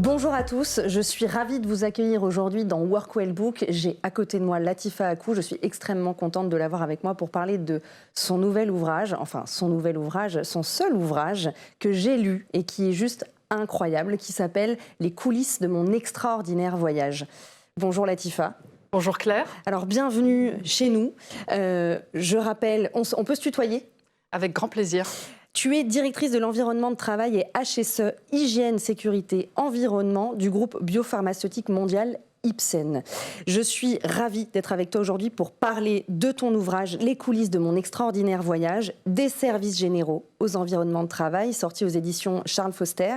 Bonjour à tous, je suis ravie de vous accueillir aujourd'hui dans Workwell Book. J'ai à côté de moi Latifa Akou, je suis extrêmement contente de l'avoir avec moi pour parler de son nouvel ouvrage, son seul ouvrage que j'ai lu et qui est juste incroyable, qui s'appelle « Les coulisses de mon extraordinaire voyage ». Bonjour Latifa. Bonjour Claire. Alors bienvenue chez nous. Je rappelle, on peut se tutoyer ? Avec grand plaisir. Tu es directrice de l'environnement de travail et HSE, hygiène, sécurité, environnement du groupe biopharmaceutique mondial Ipsen. Je suis ravie d'être avec toi aujourd'hui pour parler de ton ouvrage « Les coulisses de mon extraordinaire voyage, des services généraux aux environnements de travail » sorti aux éditions Charles Foster.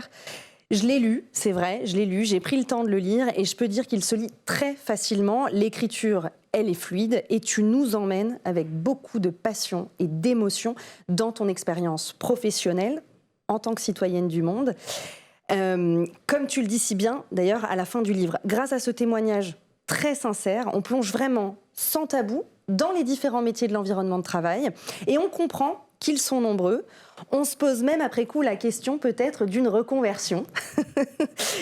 Je l'ai lu, c'est vrai, je l'ai lu, j'ai pris le temps de le lire et je peux dire qu'il se lit très facilement. L'écriture, elle est fluide et tu nous emmènes avec beaucoup de passion et d'émotion dans ton expérience professionnelle en tant que citoyenne du monde. Comme tu le dis si bien, d'ailleurs, à la fin du livre, grâce à ce témoignage très sincère, on plonge vraiment sans tabou dans les différents métiers de l'environnement de travail et on comprend qu'ils sont nombreux. On se pose même après coup la question peut-être d'une reconversion.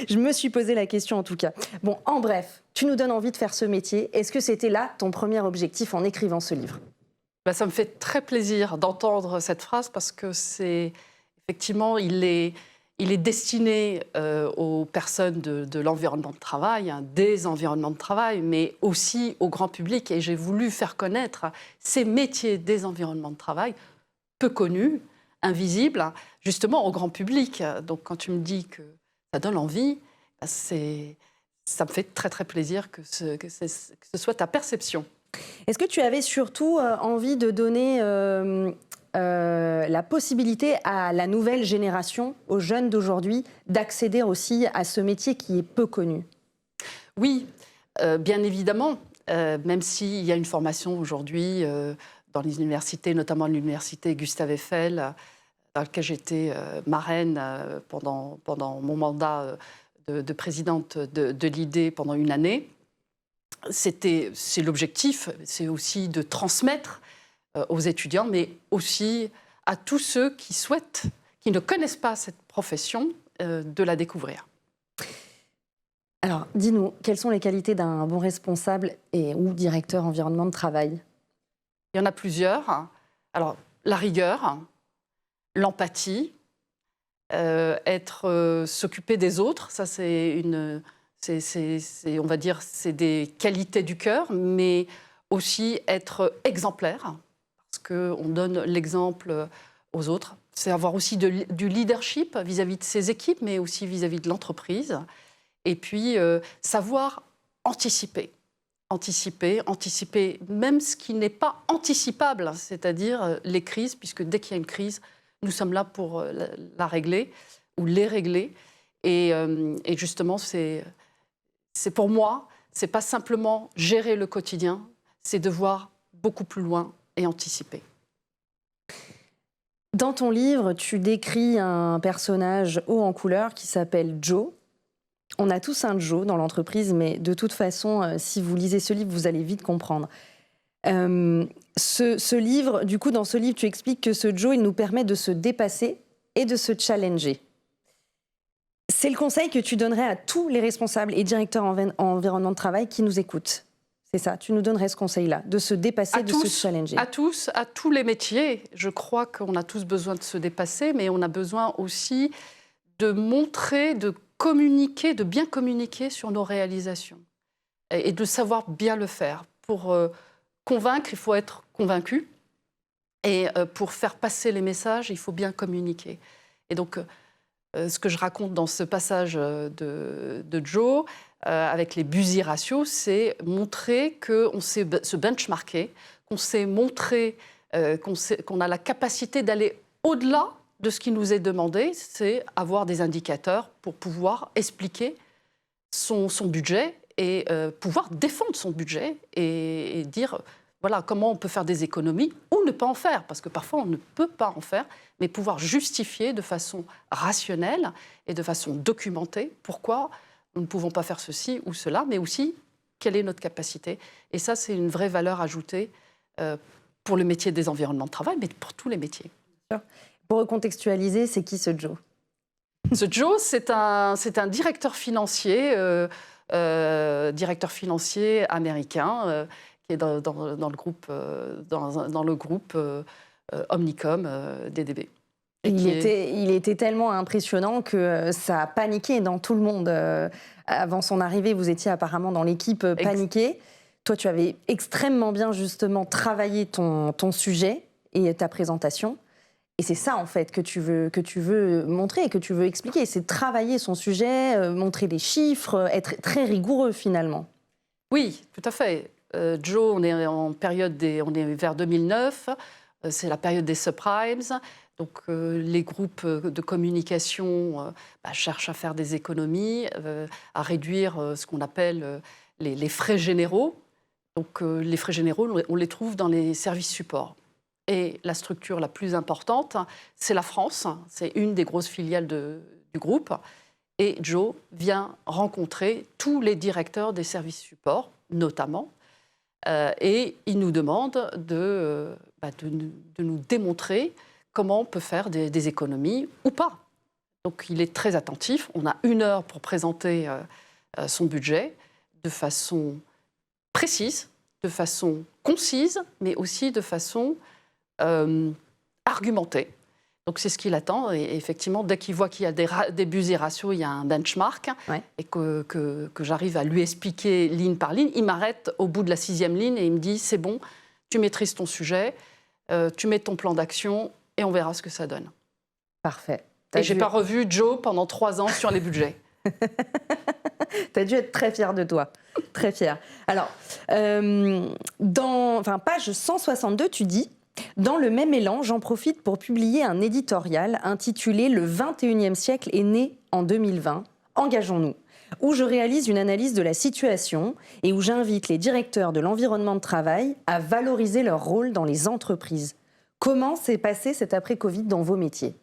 Je me suis posé la question en tout cas. Bon, en bref, tu nous donnes envie de faire ce métier. Est-ce que c'était là ton premier objectif en écrivant ce livre ? Ça me fait très plaisir d'entendre cette phrase parce que c'est effectivement, il est destiné aux personnes de l'environnement de travail, des environnements de travail, mais aussi au grand public. Et j'ai voulu faire connaître ces métiers des environnements de travail peu connus, invisibles, justement au grand public. Donc quand tu me dis que ça donne envie, ça me fait très très plaisir que ce soit ta perception. Est-ce que tu avais surtout envie de donner la possibilité à la nouvelle génération, aux jeunes d'aujourd'hui, d'accéder aussi à ce métier qui est peu connu ? Oui, bien évidemment, même s'il y a une formation aujourd'hui dans les universités, notamment l'université Gustave Eiffel, dans laquelle j'étais marraine pendant mon mandat de présidente de l'IDE pendant une année. C'est l'objectif, c'est aussi de transmettre aux étudiants, mais aussi à tous ceux qui souhaitent, qui ne connaissent pas cette profession, de la découvrir. Alors, dis-nous, quelles sont les qualités d'un bon responsable ou directeur environnement de travail ? Il y en a plusieurs. Alors, la rigueur, l'empathie, s'occuper des autres, ça on va dire, c'est des qualités du cœur, mais aussi être exemplaire, parce qu'on donne l'exemple aux autres. C'est avoir aussi du leadership vis-à-vis de ses équipes, mais aussi vis-à-vis de l'entreprise. Et puis, savoir anticiper. Anticiper même ce qui n'est pas anticipable, c'est-à-dire les crises, puisque dès qu'il y a une crise, nous sommes là pour la régler ou les régler. Et justement, c'est pour moi, c'est pas simplement gérer le quotidien, c'est de voir beaucoup plus loin et anticiper. Dans ton livre, tu décris un personnage haut en couleur qui s'appelle Joe. On a tous un Joe dans l'entreprise, mais de toute façon, si vous lisez ce livre, vous allez vite comprendre. Ce livre, du coup, dans ce livre, tu expliques que ce Joe, il nous permet de se dépasser et de se challenger. C'est le conseil que tu donnerais à tous les responsables et directeurs en environnement de travail qui nous écoutent. C'est ça, tu nous donnerais ce conseil-là, de se dépasser, de se challenger. À tous les métiers. Je crois qu'on a tous besoin de se dépasser, mais on a besoin aussi de montrer, de communiquer, de bien communiquer sur nos réalisations et de savoir bien le faire. Pour convaincre, il faut être convaincu. Et pour faire passer les messages, il faut bien communiquer. Et donc, ce que je raconte dans ce passage de Joe, avec les busy ratios, c'est montrer qu'on sait se benchmarker, qu'on sait montrer qu'on a la capacité d'aller au-delà de ce qui nous est demandé, c'est avoir des indicateurs pour pouvoir expliquer son budget et pouvoir défendre son budget et dire voilà, comment on peut faire des économies ou ne pas en faire, parce que parfois on ne peut pas en faire, mais pouvoir justifier de façon rationnelle et de façon documentée pourquoi nous ne pouvons pas faire ceci ou cela, mais aussi quelle est notre capacité. Et ça, c'est une vraie valeur ajoutée pour le métier des environnements de travail, mais pour tous les métiers. Pour recontextualiser, c'est qui ce Joe ? Ce Joe, c'est un directeur financier américain qui est dans le groupe Omnicom DDB. Il était tellement impressionnant que ça a paniqué dans tout le monde. Avant son arrivée, vous étiez apparemment dans l'équipe paniquée. Toi, tu avais extrêmement bien justement travaillé ton sujet et ta présentation. Et c'est ça, en fait, que tu veux montrer et que tu veux expliquer. C'est travailler son sujet, montrer des chiffres, être très rigoureux, finalement. Oui, tout à fait. Joe, on est vers 2009. C'est la période des subprimes. Donc, les groupes de communication cherchent à faire des économies, à réduire ce qu'on appelle les frais généraux. Donc, les frais généraux, on les trouve dans les services supports. Et la structure la plus importante, c'est la France. C'est une des grosses filiales du groupe. Et Joe vient rencontrer tous les directeurs des services supports, notamment. Et il nous demande de nous démontrer comment on peut faire des économies ou pas. Donc il est très attentif. On a 1 heure pour présenter son budget de façon précise, de façon concise, mais aussi de façon argumentée. Donc c'est ce qu'il attend. Et effectivement, dès qu'il voit qu'il y a des buts et ratios, il y a un benchmark, et que j'arrive à lui expliquer ligne par ligne, il m'arrête au bout de la 6e ligne et il me dit « c'est bon, tu maîtrises ton sujet, tu mets ton plan d'action et on verra ce que ça donne ». Parfait. Et je n'ai pas revu Joe pendant 3 ans sur les budgets. Tu as dû être très fière de toi. Très fière. Alors, page 162, tu dis « Dans le même élan, j'en profite pour publier un éditorial intitulé « Le 21e siècle est né en 2020. Engageons-nous », où je réalise une analyse de la situation et où j'invite les directeurs de l'environnement de travail à valoriser leur rôle dans les entreprises. Comment s'est passé cet après-Covid dans vos métiers ?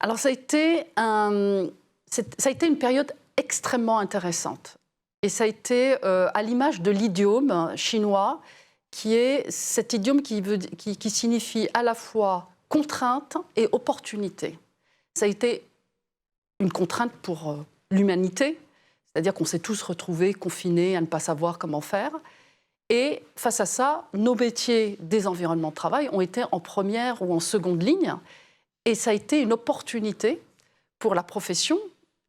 Alors, ça a été une période extrêmement intéressante. Et ça a été à l'image de l'idiome chinois, qui est cet idiome qui signifie à la fois contrainte et opportunité. Ça a été une contrainte pour l'humanité, c'est-à-dire qu'on s'est tous retrouvés confinés à ne pas savoir comment faire. Et face à ça, nos métiers des environnements de travail ont été en première ou en seconde ligne. Et ça a été une opportunité pour la profession,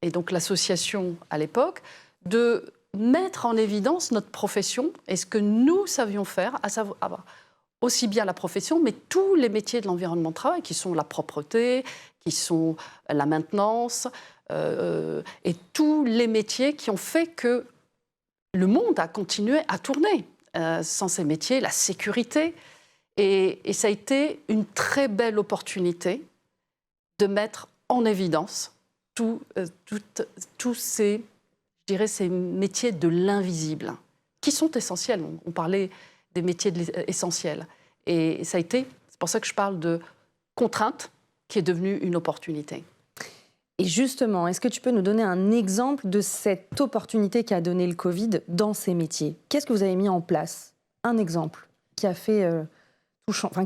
et donc l'association à l'époque, de mettre en évidence notre profession et ce que nous savions faire, à savoir aussi bien la profession, mais tous les métiers de l'environnement de travail, qui sont la propreté, qui sont la maintenance, et tous les métiers qui ont fait que le monde a continué à tourner. Sans ces métiers, la sécurité. Et ça a été une très belle opportunité de mettre en évidence tous ces métiers de l'invisible, qui sont essentiels. On parlait des métiers essentiels. Et ça a été, c'est pour ça que je parle de contrainte, qui est devenue une opportunité. Et justement, est-ce que tu peux nous donner un exemple de cette opportunité qu'a donné le Covid dans ces métiers ? Qu'est-ce que vous avez mis en place ? Un exemple qui a fait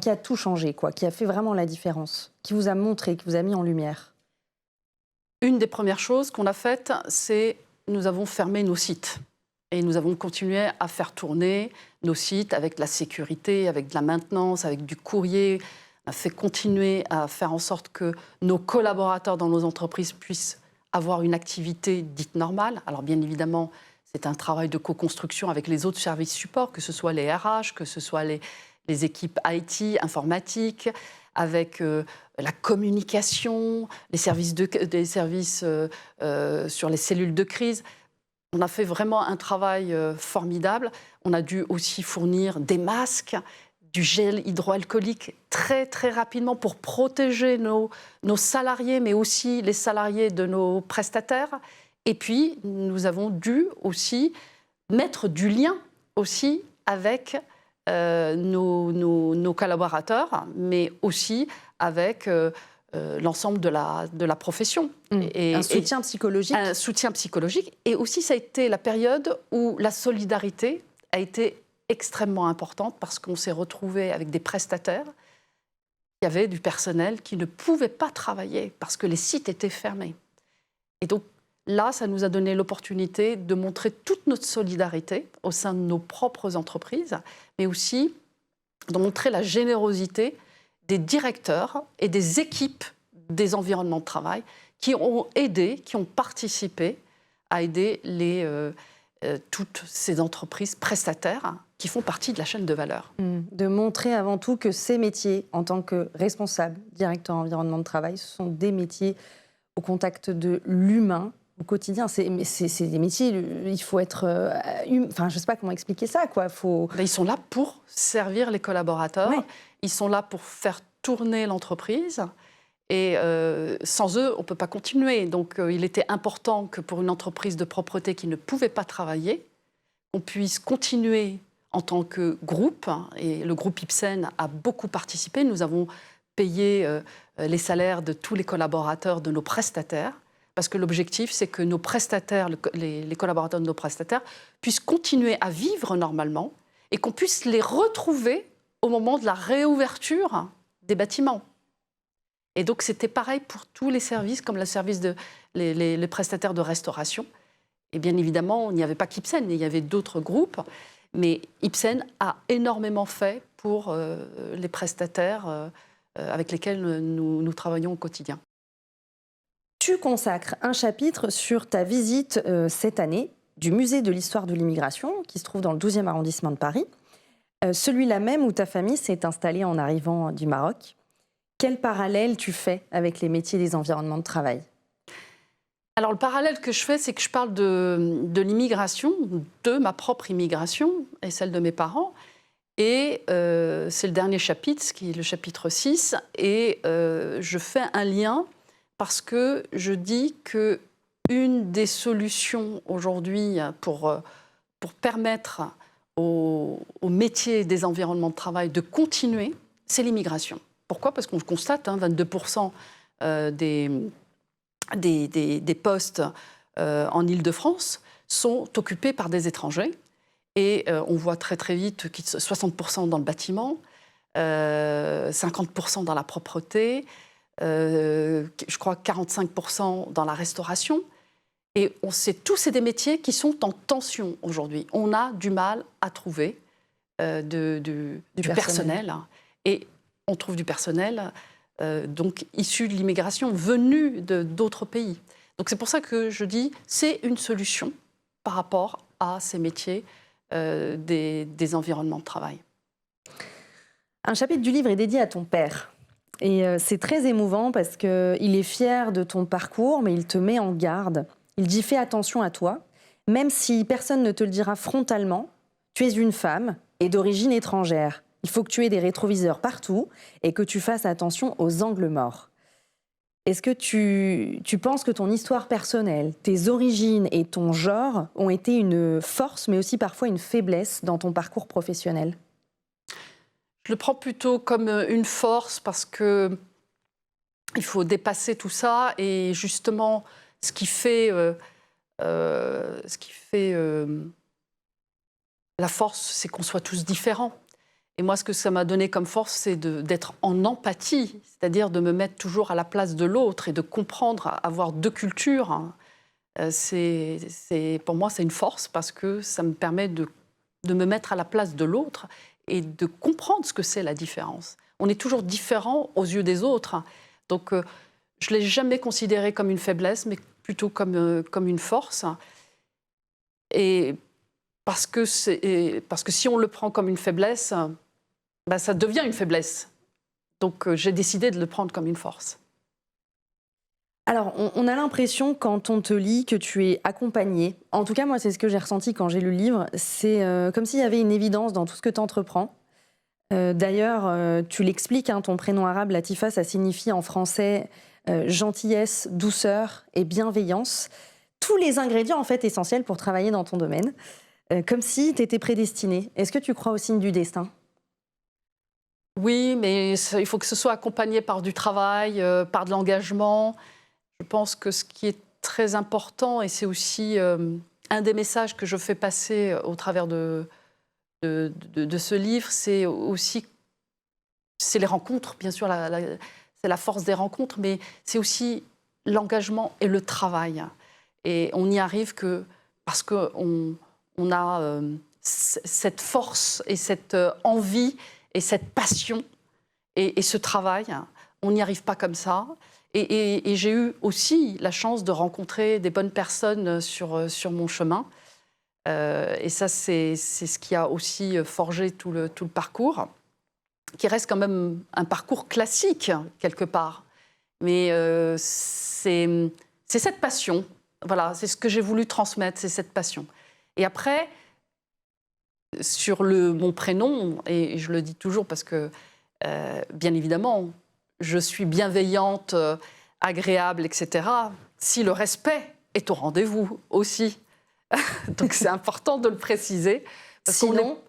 qui a tout changé, qui a fait vraiment la différence, qui vous a montré, qui vous a mis en lumière. Une des premières choses qu'on a faites, c'est nous avons fermé nos sites. Et nous avons continué à faire tourner nos sites avec de la sécurité, avec de la maintenance, avec du courrier. On a fait continuer à faire en sorte que nos collaborateurs dans nos entreprises puissent avoir une activité dite normale. Alors bien évidemment, c'est un travail de co-construction avec les autres services supports, que ce soit les RH, que ce soit les équipes IT, informatiques, avec la communication, des services sur les cellules de crise. On a fait vraiment un travail formidable. On a dû aussi fournir des masques, du gel hydroalcoolique très, très rapidement pour protéger nos salariés, mais aussi les salariés de nos prestataires. Et puis, nous avons dû aussi mettre du lien aussi avec nos collaborateurs, mais aussi avec l'ensemble de la profession. Un soutien psychologique. Un soutien psychologique. Et aussi, ça a été la période où la solidarité a été extrêmement importante parce qu'on s'est retrouvés avec des prestataires il y avait du personnel qui ne pouvait pas travailler parce que les sites étaient fermés. Et donc là, ça nous a donné l'opportunité de montrer toute notre solidarité au sein de nos propres entreprises, mais aussi de montrer la générosité des directeurs et des équipes des environnements de travail qui ont aidé, qui ont participé à aider toutes ces entreprises prestataires qui font partie de la chaîne de valeur. De montrer avant tout que ces métiers, en tant que responsable, directeur environnement de travail, ce sont des métiers au contact de l'humain au quotidien. C'est des métiers, il faut être... Enfin, je ne sais pas comment expliquer ça, quoi. Ils sont là pour servir les collaborateurs, ouais. Ils sont là pour faire tourner l'entreprise. Et sans eux, on ne peut pas continuer. Donc, il était important que pour une entreprise de propreté qui ne pouvait pas travailler, on puisse continuer en tant que groupe. Et le groupe Ipsen a beaucoup participé. Nous avons payé les salaires de tous les collaborateurs de nos prestataires. Parce que l'objectif, c'est que nos prestataires, les collaborateurs de nos prestataires, puissent continuer à vivre normalement et qu'on puisse les retrouver au moment de la réouverture des bâtiments. Et donc, c'était pareil pour tous les services, comme le service les prestataires de restauration. Et bien évidemment, il n'y avait pas qu'Ipsen, il y avait d'autres groupes. Mais Ipsen a énormément fait pour les prestataires avec lesquels nous travaillons au quotidien. Tu consacres un chapitre sur ta visite cette année du musée de l'histoire de l'immigration, qui se trouve dans le 12e arrondissement de Paris. Celui-là même où ta famille s'est installée en arrivant du Maroc. Quel parallèle tu fais avec les métiers des environnements de travail ? Alors, le parallèle que je fais, c'est que je parle de l'immigration, de ma propre immigration et celle de mes parents. Et c'est le dernier chapitre, qui est le chapitre 6. Et je fais un lien parce que je dis qu'une des solutions aujourd'hui pour permettre aux métiers des environnements de travail de continuer, c'est l'immigration. Pourquoi ? Parce qu'on constate 22% des postes en Île-de-France sont occupés par des étrangers. Et on voit très très vite 60% dans le bâtiment, 50% dans la propreté, je crois 45% dans la restauration. Et on sait tous, c'est des métiers qui sont en tension aujourd'hui. On a du mal à trouver du personnel. Et on trouve du personnel donc issu de l'immigration, venu d'autres pays. Donc c'est pour ça que je dis c'est une solution par rapport à ces métiers des environnements de travail. Un chapitre du livre est dédié à ton père. Et c'est très émouvant parce qu'il est fier de ton parcours, mais il te met en garde. Il dit « fais attention à toi, même si personne ne te le dira frontalement, tu es une femme et d'origine étrangère. Il faut que tu aies des rétroviseurs partout et que tu fasses attention aux angles morts. » Est-ce que tu penses que ton histoire personnelle, tes origines et ton genre ont été une force, mais aussi parfois une faiblesse dans ton parcours professionnel ? Je le prends plutôt comme une force parce qu'il faut dépasser tout ça. Et justement, ce qui fait la force, c'est qu'on soit tous différents. Et moi, ce que ça m'a donné comme force, c'est d'être en empathie, c'est-à-dire de me mettre toujours à la place de l'autre et de comprendre, avoir deux cultures. Pour moi, c'est une force parce que ça me permet de me mettre à la place de l'autre et de comprendre ce que c'est la différence. On est toujours différent aux yeux des autres. Donc, je ne l'ai jamais considéré comme une faiblesse, mais plutôt comme une force. Et parce que si on le prend comme une faiblesse, ça devient une faiblesse. Donc, j'ai décidé de le prendre comme une force. Alors, on a l'impression, quand on te lit, que tu es accompagnée. En tout cas, moi, c'est ce que j'ai ressenti quand j'ai lu le livre. C'est comme s'il y avait une évidence dans tout ce que tu entreprends. D'ailleurs, tu l'expliques, ton prénom arabe, Latifa, ça signifie en français gentillesse, douceur et bienveillance. Tous les ingrédients, en fait, essentiels pour travailler dans ton domaine. Comme si tu étais prédestinée. Est-ce que tu crois au signe du destin ? Oui, mais il faut que ce soit accompagné par du travail, par de l'engagement. Je pense que ce qui est très important, et c'est aussi un des messages que je fais passer au travers de ce livre, c'est aussi c'est les rencontres, bien sûr, c'est la force des rencontres, mais c'est aussi l'engagement et le travail. Et on n'y arrive que parce qu'on a cette force et cette envie et cette passion et ce travail. On n'y arrive pas comme ça. Et j'ai eu aussi la chance de rencontrer des bonnes personnes sur mon chemin. Et ça, c'est ce qui a aussi forgé tout le parcours, qui reste quand même un parcours classique, quelque part. Mais c'est cette passion. Voilà, c'est ce que j'ai voulu transmettre, c'est cette passion. Et après, sur mon prénom, et je le dis toujours parce que, bien évidemment, je suis bienveillante, agréable, etc., si le respect est au rendez-vous aussi. Donc c'est important de le préciser. Parce Sinon...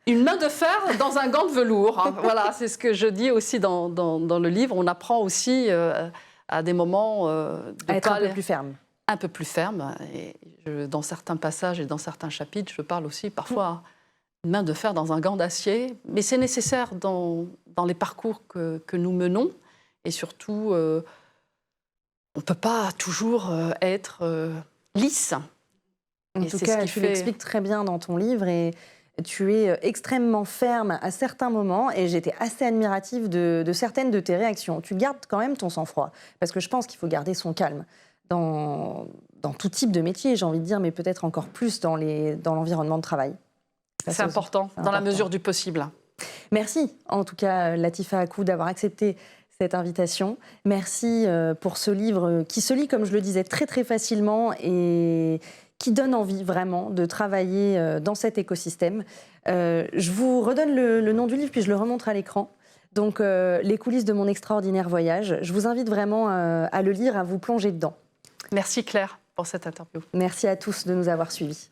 Une main de fer dans un gant de velours. Hein. Voilà, c'est ce que je dis aussi dans le livre. On apprend aussi à des moments à être un peu plus ferme. Un peu plus ferme. Et dans certains passages et dans certains chapitres, je parle aussi parfois une main de fer dans un gant d'acier. Mais c'est nécessaire dans les parcours que nous menons. Et surtout, on ne peut pas toujours être lisse. En tout cas, tu l'expliques très bien dans ton livre. Et tu es extrêmement ferme à certains moments et j'étais assez admirative de certaines de tes réactions. Tu gardes quand même ton sang-froid parce que je pense qu'il faut garder son calme dans tout type de métier, j'ai envie de dire, mais peut-être encore plus dans l'environnement de travail. C'est important, dans la mesure du possible. Merci en tout cas Latifa Akou d'avoir accepté cette invitation. Merci pour ce livre qui se lit, comme je le disais, très très facilement et qui donne envie vraiment de travailler dans cet écosystème. Je vous redonne le nom du livre, puis je le remontre à l'écran. Donc, Les coulisses de mon extraordinaire voyage. Je vous invite vraiment à le lire, à vous plonger dedans. Merci Claire pour cette interview. Merci à tous de nous avoir suivis.